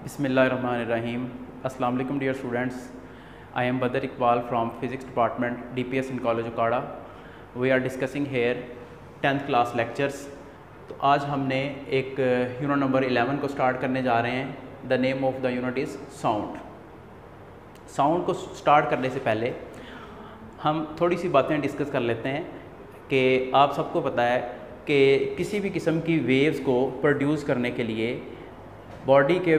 Bismillahirrahmanirrahim. Assalamu alaikum dear students. I am Badr Iqbal from Physics Department DPS in College Okada. We are discussing here 10th class lectures. तो आज हमने एक unit number 11 को start करने जा रहे हैं. The name of the unit is sound. Sound को स्टार्ट करने से पहले हम थोड़ी सी बातें डिस्कस कर लेते हैं कि आप सबको पता है कि किसी भी किस्म की वेव्स को प्रोड्यूस करने के लिए बॉडी के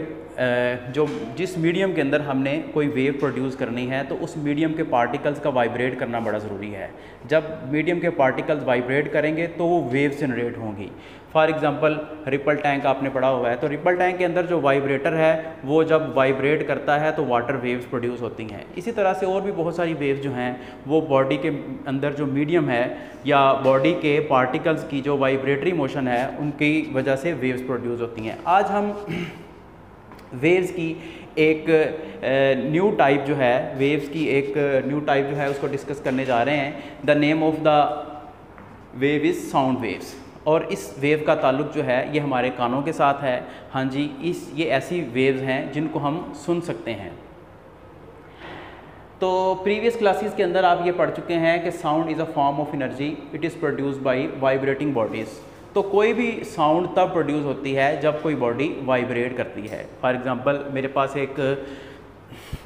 जिस मीडियम के अंदर हमने कोई वेव प्रोड्यूस करनी है तो उस मीडियम के पार्टिकल्स का वाइब्रेट करना बड़ा ज़रूरी है. जब मीडियम के पार्टिकल्स वाइब्रेट करेंगे तो वो वेव्स जनरेट होंगी. फॉर एग्ज़ाम्पल रिपल टैंक आपने पढ़ा हुआ है, तो रिपल टैंक के अंदर जो वाइब्रेटर है वो जब वाइब्रेट करता है तो वाटर वेव्स प्रोड्यूस होती हैं. इसी तरह से और भी बहुत सारी वेव्स जो हैं वो बॉडी के अंदर जो मीडियम है या बॉडी के पार्टिकल्स की जो वाइब्रेटरी मोशन है उनकी वजह से वेव्स प्रोड्यूस होती हैं. आज हम वेव्स की एक न्यू टाइप जो है उसको डिस्कस करने जा रहे हैं. The name of the wave is sound waves. और इस वेव का ताल्लुक़ जो है ये हमारे कानों के साथ है. हाँ जी, ये ऐसी वेव्स हैं जिनको हम सुन सकते हैं. तो प्रीवियस क्लासेस के अंदर आप ये पढ़ चुके हैं कि sound is a form of energy. It is produced by vibrating bodies. तो कोई भी साउंड तब प्रोड्यूस होती है जब कोई बॉडी वाइब्रेट करती है. फॉर एग्ज़ाम्पल मेरे पास एक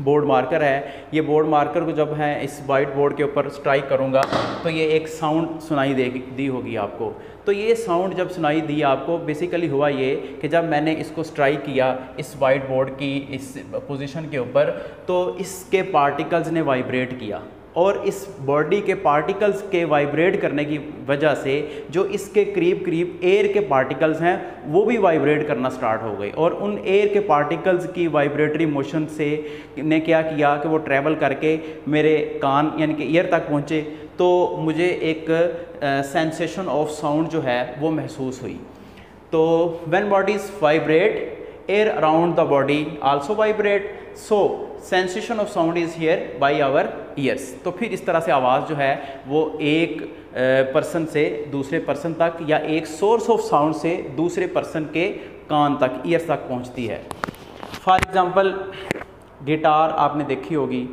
बोर्ड मार्कर है. ये बोर्ड मार्कर को जब है इस वाइट बोर्ड के ऊपर स्ट्राइक करूँगा तो ये एक साउंड सुनाई दी होगी आपको. तो ये साउंड जब सुनाई दी आपको, बेसिकली हुआ ये कि जब मैंने इसको स्ट्राइक किया इस वाइट बोर्ड की इस पोजीशन के ऊपर तो इसके पार्टिकल्स ने वाइब्रेट किया और इस बॉडी के पार्टिकल्स के वाइब्रेट करने की वजह से जो इसके करीब एयर के पार्टिकल्स हैं वो भी वाइब्रेट करना स्टार्ट हो गए. और उन एयर के पार्टिकल्स की वाइब्रेटरी मोशन से ने क्या किया कि वो ट्रैवल करके मेरे कान यानी कि ईयर तक पहुँचे. तो मुझे एक सेंसेशन ऑफ साउंड जो है वो महसूस हुई. तो when bodies vibrate air around the body also vibrate. So sensation of sound is hear by our ears. तो फिर इस तरह से आवाज़ जो है वो एक पर्सन से दूसरे पर्सन तक या एक सोर्स ऑफ साउंड से दूसरे पर्सन के कान तक, ईयर्स तक पहुंचती है. फॉर एग्ज़ाम्पल गिटार आपने देखी होगी.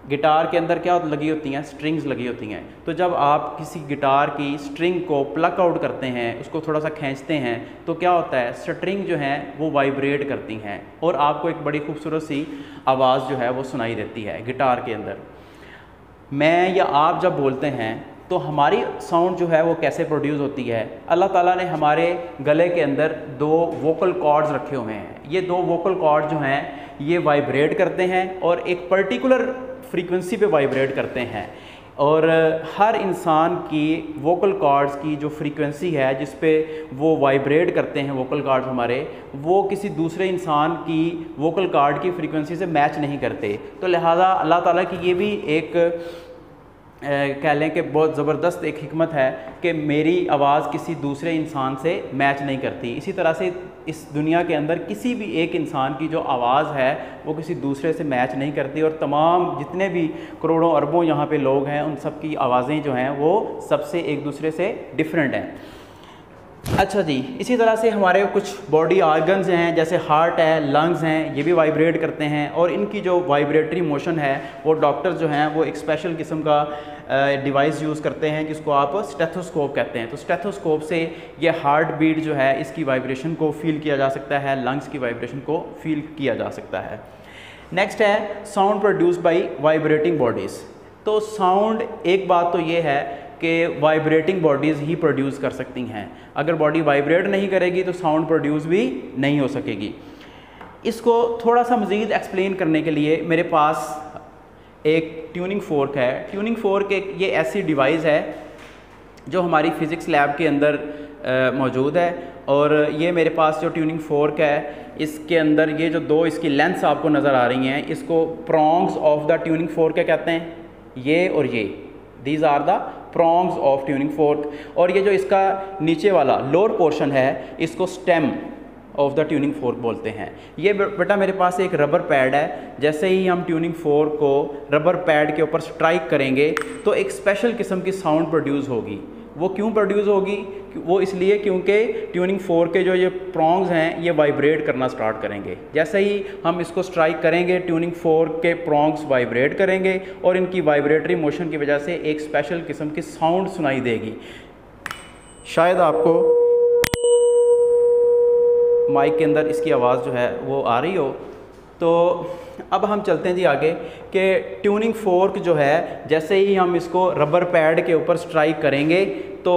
गिटार के अंदर क्या लगी होती हैं? स्ट्रिंग्स लगी होती हैं. तो जब आप किसी गिटार की स्ट्रिंग को प्लक आउट करते हैं, उसको थोड़ा सा खींचते हैं, तो क्या होता है? स्ट्रिंग जो है वो वाइब्रेट करती हैं और आपको एक बड़ी खूबसूरत सी आवाज़ जो है वो सुनाई देती है गिटार के अंदर. मैं या आप जब बोलते हैं तो हमारी साउंड जो है वो कैसे प्रोड्यूस होती है? अल्लाह ताला ने हमारे गले के अंदर दो वोकल कॉर्ड्स रखे हुए हैं. ये दो वोकल कॉर्ड जो हैं ये वाइब्रेट करते हैं और एक पर्टिकुलर फ्रीक्वेंसी पे वाइब्रेट करते हैं. और हर इंसान की वोकल कॉर्ड्स की जो फ्रीक्वेंसी है जिस पे वो वाइब्रेट करते हैं वोकल कॉर्ड्स हमारे, वो किसी दूसरे इंसान की वोकल कॉर्ड की फ्रीक्वेंसी से मैच नहीं करते. तो लिहाजा अल्लाह ताला की ये भी एक कह लें कि बहुत ज़बरदस्त एक हिकमत है कि मेरी आवाज़ किसी दूसरे इंसान से मैच नहीं करती. इसी तरह से इस दुनिया के अंदर किसी भी एक इंसान की जो आवाज़ है वो किसी दूसरे से मैच नहीं करती. और तमाम जितने भी करोड़ों अरबों यहाँ पे लोग हैं उन सब की आवाज़ें जो हैं वो सबसे एक दूसरे से डिफरेंट हैं. अच्छा जी, इसी तरह से हमारे कुछ बॉडी ऑर्गन्स हैं जैसे हार्ट है, लंग्स हैं, ये भी वाइब्रेट करते हैं. और इनकी जो वाइब्रेटरी मोशन है वो डॉक्टर जो हैं वो एक स्पेशल किस्म का डिवाइस यूज़ करते हैं जिसको आप स्टेथोस्कोप कहते हैं. तो स्टेथोस्कोप से ये हार्ट बीट जो है इसकी वाइब्रेशन को फील किया जा सकता है, लंग्स की वाइब्रेशन को फील किया जा सकता है. नेक्स्ट है sound produced by vibrating bodies. तो साउंड, एक बात तो ये है कि वाइब्रेटिंग बॉडीज़ ही प्रोड्यूस कर सकती हैं. अगर बॉडी वाइब्रेट नहीं करेगी तो साउंड प्रोड्यूस भी नहीं हो सकेगी. इसको थोड़ा सा मज़ीद एक्सप्लेन करने के लिए मेरे पास एक ट्यूनिंग फोर्क है. ट्यूनिंग फोर्क एक ये ऐसी डिवाइस है जो हमारी फ़िज़िक्स लैब के अंदर मौजूद है. और ये मेरे पास जो ट्यूनिंग फोर्क है इसके अंदर ये जो दो इसकी लेंथ्स आपको नज़र आ रही हैं इसको prongs of the tuning fork क्या कहते हैं? ये और ये, these are the prongs of tuning fork. और ये जो इसका नीचे वाला लोअर पोर्शन है इसको stem of the tuning fork बोलते हैं. ये बेटा मेरे पास एक रबर पैड है. जैसे ही हम ट्यूनिंग फोर्क को रबर पैड के ऊपर स्ट्राइक करेंगे तो एक स्पेशल किस्म की साउंड प्रोड्यूस होगी. वो क्यों प्रोड्यूस होगी? वो इसलिए क्योंकि ट्यूनिंग फोर्क के जो ये प्रॉन्ग्स हैं ये वाइब्रेट करना स्टार्ट करेंगे। जैसे ही हम इसको स्ट्राइक करेंगे ट्यूनिंग फोर्क के प्रॉन्ग्स वाइब्रेट करेंगे और इनकी वाइब्रेटरी मोशन की वजह से एक स्पेशल किस्म की साउंड सुनाई देगी। शायद आपको माइक के अंदर इसकी आवाज़ जो है वो आ रही हो। तो अब हम चलते हैं जी आगे कि ट्यूनिंग फोर्क जो है जैसे ही हम इसको रबर पैड के ऊपर स्ट्राइक करेंगे तो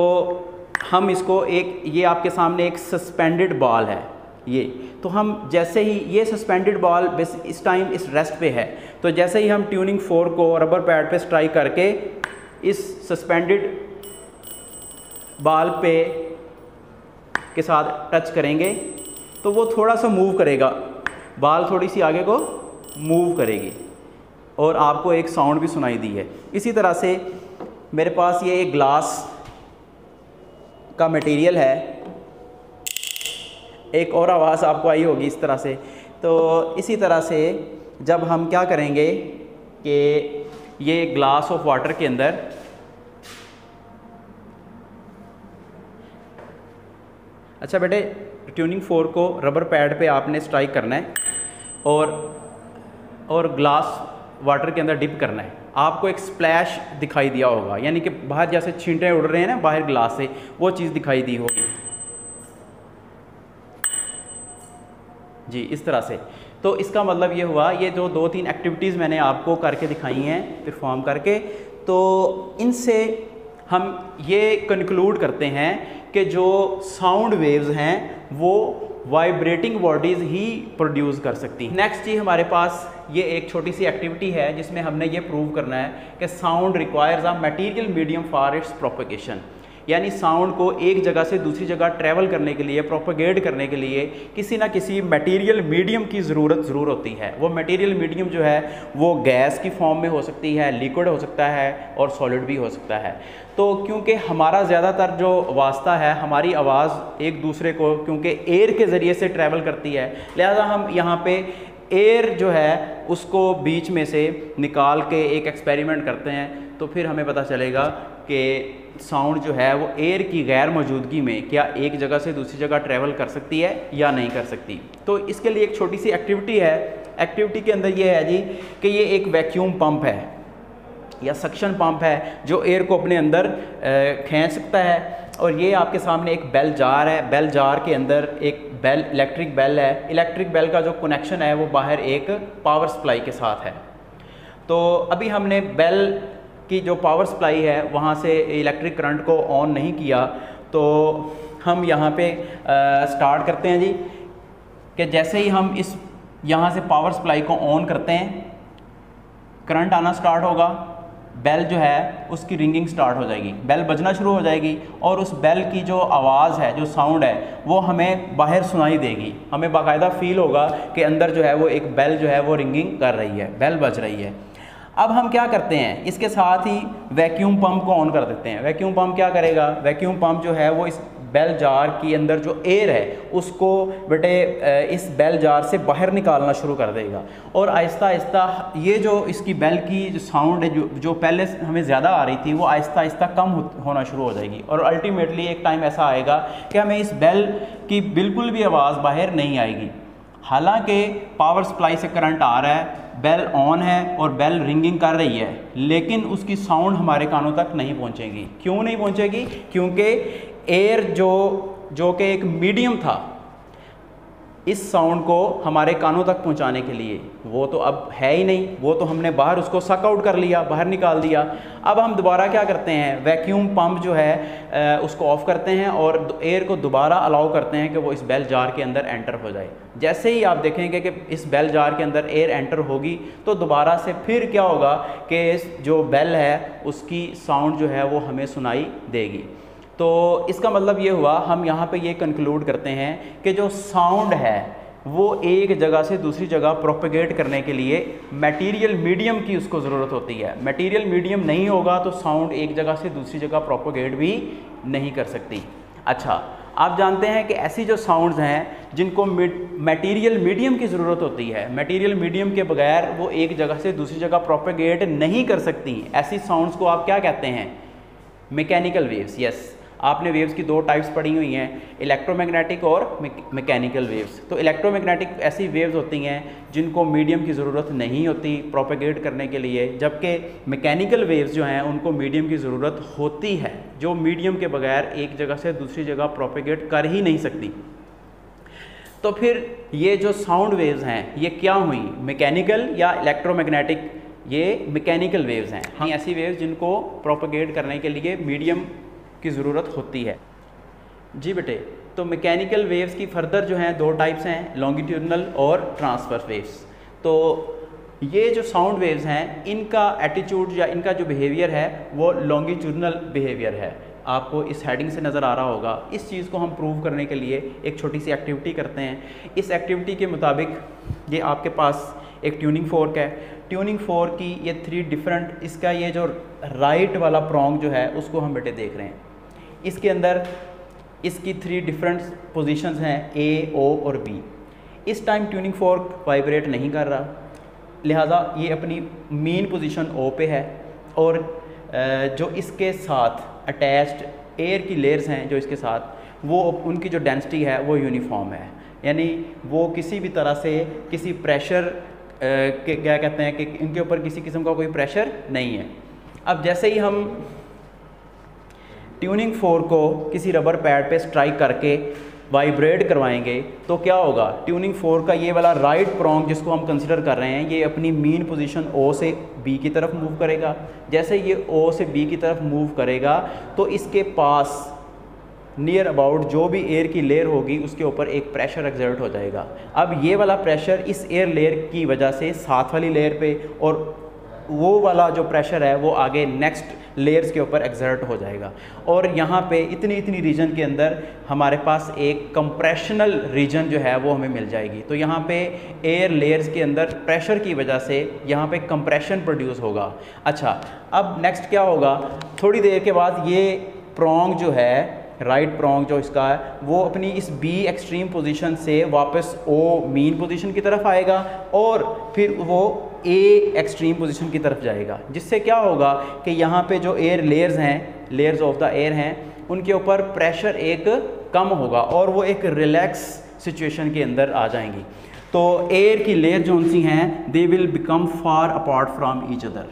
हम इसको ये आपके सामने एक सस्पेंडेड बॉल है ये, तो हम जैसे ही ये सस्पेंडेड बॉल बस इस टाइम इस रेस्ट पे है, तो जैसे ही हम ट्यूनिंग फोर्क को रबर पैड पे स्ट्राइक करके इस सस्पेंडेड बॉल पे के साथ टच करेंगे तो वो थोड़ा सा मूव करेगा, बाल थोड़ी सी आगे को मूव करेगी और आपको एक साउंड भी सुनाई दी है। इसी तरह से मेरे पास ये एक ग्लास का मटेरियल है, एक और आवाज़ आपको आई होगी इस तरह से। तो इसी तरह से जब हम क्या करेंगे कि ये ग्लास ऑफ वाटर के अंदर अच्छा बेटे ट्यूनिंग फोर्क को रबर पैड पे आपने स्ट्राइक करना है और ग्लास वाटर के अंदर डिप करना है। आपको एक स्प्लैश दिखाई दिया होगा, यानी कि बाहर जैसे छींटे उड़ रहे हैं ना बाहर ग्लास से, वो चीज़ दिखाई दी होगी जी इस तरह से। तो इसका मतलब ये हुआ, ये जो 2-3 एक्टिविटीज़ मैंने आपको करके दिखाई हैं परफॉर्म करके, तो इनसे हम ये कंक्लूड करते हैं कि जो साउंड वेव्स हैं वो वाइब्रेटिंग बॉडीज़ ही प्रोड्यूस कर सकती हैं। नेक्स्ट जी हमारे पास ये एक छोटी सी एक्टिविटी है जिसमें हमने ये प्रूव करना है कि sound requires a material medium for its propagation, यानी साउंड को एक जगह से दूसरी जगह ट्रैवल करने के लिए, प्रोपगेट करने के लिए किसी ना किसी मटेरियल मीडियम की ज़रूरत होती है। वो मटेरियल मीडियम जो है वो गैस की फॉर्म में हो सकती है, लिक्विड हो सकता है और सॉलिड भी हो सकता है। तो क्योंकि हमारा ज़्यादातर जो वास्ता है, हमारी आवाज़ एक दूसरे को क्योंकि एयर के ज़रिए से ट्रैवल करती है, लिहाजा हम यहाँ पे एयर जो है उसको बीच में से निकाल के एक एक्सपेरिमेंट करते हैं, तो फिर हमें पता चलेगा कि साउंड जो है वो एयर की गैर मौजूदगी में क्या एक जगह से दूसरी जगह ट्रैवल कर सकती है या नहीं कर सकती। तो इसके लिए एक छोटी सी एक्टिविटी है। एक्टिविटी के अंदर ये है जी कि ये एक वैक्यूम पंप है या सक्शन पंप है जो एयर को अपने अंदर खींच सकता है। और ये आपके सामने एक बेल जार है, बेल जार के अंदर एक बेल इलेक्ट्रिक बेल है। इलेक्ट्रिक बेल का जो कनेक्शन है वो बाहर एक पावर सप्लाई के साथ है। तो अभी हमने बेल की जो पावर सप्लाई है वहाँ से इलेक्ट्रिक करंट को ऑन नहीं किया, तो हम यहाँ पे स्टार्ट करते हैं जी कि जैसे ही हम इस यहाँ से पावर सप्लाई को ऑन करते हैं करंट आना स्टार्ट होगा, बेल जो है उसकी रिंगिंग स्टार्ट हो जाएगी, बेल बजना शुरू हो जाएगी और उस बेल की जो आवाज़ है, जो साउंड है वो हमें बाहर सुनाई देगी। हमें बाकायदा फील होगा कि अंदर जो है वो एक बेल जो है वो रिंगिंग कर रही है, बेल बज रही है। अब हम क्या करते हैं, इसके साथ ही वैक्यूम पंप को ऑन कर देते हैं। वैक्यूम पंप क्या करेगा, वैक्यूम पंप जो है वो इस बेल जार के अंदर जो एयर है उसको बेटे इस बेल जार से बाहर निकालना शुरू कर देगा और आहिस्ता आहिस्ता ये जो इसकी बेल की जो साउंड है जो पहले हमें ज़्यादा आ रही थी वो आहिस्ता आहिस्ता कम होना शुरू हो जाएगी और अल्टीमेटली एक टाइम ऐसा आएगा कि हमें इस बेल की बिल्कुल भी आवाज़ बाहर नहीं आएगी। हालांकि पावर सप्लाई से करंट आ रहा है, बेल ऑन है और बेल रिंगिंग कर रही है, लेकिन उसकी साउंड हमारे कानों तक नहीं पहुंचेगी। क्यों नहीं पहुंचेगी? क्योंकि एयर जो कि एक मीडियम था इस साउंड को हमारे कानों तक पहुंचाने के लिए, वो तो अब है ही नहीं, वो तो हमने बाहर उसको सक आउट कर लिया, बाहर निकाल दिया। अब हम दोबारा क्या करते हैं, वैक्यूम पंप जो है उसको ऑफ़ करते हैं और एयर को दोबारा अलाउ करते हैं कि वो इस बेल जार के अंदर एंटर हो जाए। जैसे ही आप देखेंगे कि इस बेल जार के अंदर एयर एंटर होगी तो दोबारा से फिर क्या होगा कि जो बेल है उसकी साउंड जो है वो हमें सुनाई देगी। तो इसका मतलब ये हुआ, हम यहाँ पे ये कंक्लूड करते हैं कि जो साउंड है वो एक जगह से दूसरी जगह प्रोपेगेट करने के लिए मटेरियल मीडियम की उसको ज़रूरत होती है। मटेरियल मीडियम नहीं होगा तो साउंड एक जगह से दूसरी जगह प्रोपेगेट भी नहीं कर सकती। अच्छा, आप जानते हैं कि ऐसी जो साउंड्स हैं जिनको मटेरियल मीडियम की ज़रूरत होती है, मटेरियल मीडियम के बगैर वो एक जगह से दूसरी जगह प्रोपेगेट नहीं कर सकती, ऐसी साउंड्स को आप क्या कहते हैं? मैकेनिकल वेव्स, यस, आपने वेव्स की दो टाइप्स पढ़ी हुई हैं, इलेक्ट्रोमैग्नेटिक और मैकेनिकल वेव्स। तो इलेक्ट्रोमैग्नेटिक ऐसी वेव्स होती हैं जिनको मीडियम की ज़रूरत नहीं होती प्रोपेगेट करने के लिए, जबकि मैकेनिकल वेव्स जो हैं उनको मीडियम की ज़रूरत होती है, जो मीडियम के बगैर एक जगह से दूसरी जगह प्रोपेगेट कर ही नहीं सकती। तो फिर ये जो साउंड वेव्स हैं ये क्या हुई, मैकेनिकल या इलेक्ट्रोमैग्नेटिक? ये मैकेनिकल वेव्स हैं। हाँ, ऐसी वेव्स जिनको प्रोपेगेट करने के लिए मीडियम की ज़रूरत होती है। जी बेटे, तो मैकेनिकल वेव्स की फर्दर जो हैं दो टाइप्स हैं, लॉन्गिट्यूडनल और ट्रांसवर्स वेव्स। तो ये जो साउंड वेव्स हैं इनका एटीट्यूड या इनका जो बिहेवियर है वो लॉन्गिट्यूडनल बिहेवियर है। आपको इस हेडिंग से नज़र आ रहा होगा। इस चीज़ को हम प्रूव करने के लिए एक छोटी सी एक्टिविटी करते हैं। इस एक्टिविटी के मुताबिक ये आपके पास एक ट्यूनिंग फोर्क है। ट्यूनिंग फोर्क की ये 3 डिफरेंट, इसका ये जो राइट वाला प्रोंग जो है उसको हम बेटे देख रहे हैं। इसके अंदर इसकी 3 डिफरेंट पोजीशंस हैं, ए, ओ और बी। इस टाइम ट्यूनिंग फोर्क वाइब्रेट नहीं कर रहा, लिहाजा ये अपनी मेन पोजीशन ओ पे है और जो इसके साथ अटैच्ड एयर की लेयर्स हैं जो इसके साथ, वो उनकी जो डेंसिटी है वो यूनिफॉर्म है, यानी वो किसी भी तरह से किसी प्रेशर के क्या कहते हैं कि इनके ऊपर किसी किस्म का कोई प्रेशर नहीं है। अब जैसे ही हम ट्यूनिंग फोर्क को किसी रबर पैड पे स्ट्राइक करके वाइब्रेट करवाएंगे तो क्या होगा, ट्यूनिंग फोर्क का ये वाला राइट प्रोंग जिसको हम कंसिडर कर रहे हैं ये अपनी मेन पोजीशन ओ से बी की तरफ मूव करेगा। जैसे ये ओ से बी की तरफ मूव करेगा तो इसके पास नियर अबाउट जो भी एयर की लेयर होगी उसके ऊपर एक प्रेशर एक्सर्ट हो जाएगा। अब ये वाला प्रेशर इस एयर लेयर की वजह से साथ वाली लेयर पे, और वो वाला जो प्रेशर है वो आगे नेक्स्ट लेयर्स के ऊपर एक्सर्ट हो जाएगा। और यहाँ पे इतनी रीजन के अंदर हमारे पास एक कंप्रेशनल रीजन जो है वो हमें मिल जाएगी। तो यहाँ पे एयर लेयर्स के अंदर प्रेशर की वजह से यहाँ पे कंप्रेशन प्रोड्यूस होगा। अच्छा, अब नेक्स्ट क्या होगा, थोड़ी देर के बाद ये प्रोंग जो है, राइट प्रोंग जो इसका है, वो अपनी इस बी एक्सट्रीम पोजीशन से वापस ओ मीन पोजीशन की तरफ आएगा और फिर वो ए एक्सट्रीम पोजीशन की तरफ जाएगा, जिससे क्या होगा कि यहाँ पे जो एयर लेयर्स हैं, लेयर्स ऑफ द एयर हैं, उनके ऊपर प्रेशर एक कम होगा और वो एक रिलैक्स सिचुएशन के अंदर आ जाएंगी। तो एयर की लेयर जो सी हैं they will become far apart from each other.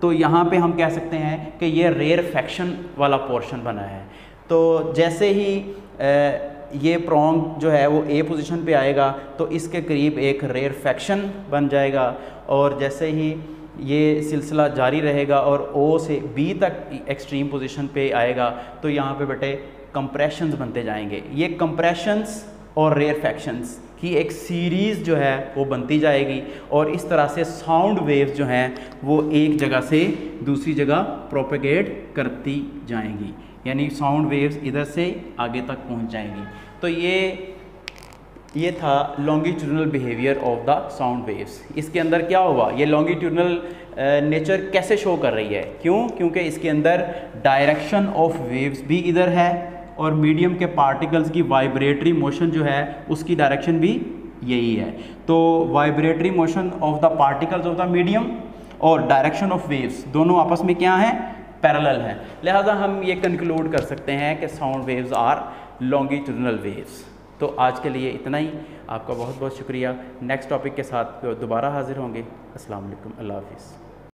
तो यहाँ पे हम कह सकते हैं कि ये रेयरफेक्शन वाला पोर्शन बना है। तो जैसे ही ये प्रोंग जो है वो ए पोजीशन पे आएगा तो इसके करीब एक रेयरफेक्शन बन जाएगा, और जैसे ही ये सिलसिला जारी रहेगा और ओ से बी तक एक्सट्रीम पोजीशन पे आएगा तो यहाँ पे बेटे कंप्रेशंस बनते जाएंगे। ये कंप्रेशंस और रेयरफेक्शंस की एक सीरीज़ जो है वो बनती जाएगी और इस तरह से साउंड वेव्स जो हैं वो एक जगह से दूसरी जगह प्रोपेगेट करती जाएंगी, यानी साउंड वेव्स इधर से आगे तक पहुंच जाएंगी। तो ये था longitudinal behaviour of the sound waves. इसके अंदर क्या हुआ, ये लॉन्गिट्यूडनल नेचर कैसे शो कर रही है, क्योंकि इसके अंदर डायरेक्शन ऑफ वेव्स भी इधर है और मीडियम के पार्टिकल्स की वाइब्रेटरी मोशन जो है उसकी डायरेक्शन भी यही है। तो vibratory motion of the particles of the medium और डायरेक्शन ऑफ वेव्स दोनों आपस में क्या हैं, पैरेलल हैं। लिहाजा हम ये कंक्लूड कर सकते हैं कि sound waves are longitudinal waves. तो आज के लिए इतना ही, आपका बहुत बहुत शुक्रिया। नेक्स्ट टॉपिक के साथ दोबारा हाजिर होंगे। अस्सलाम वालेकुम, अल्लाह हाफिज़।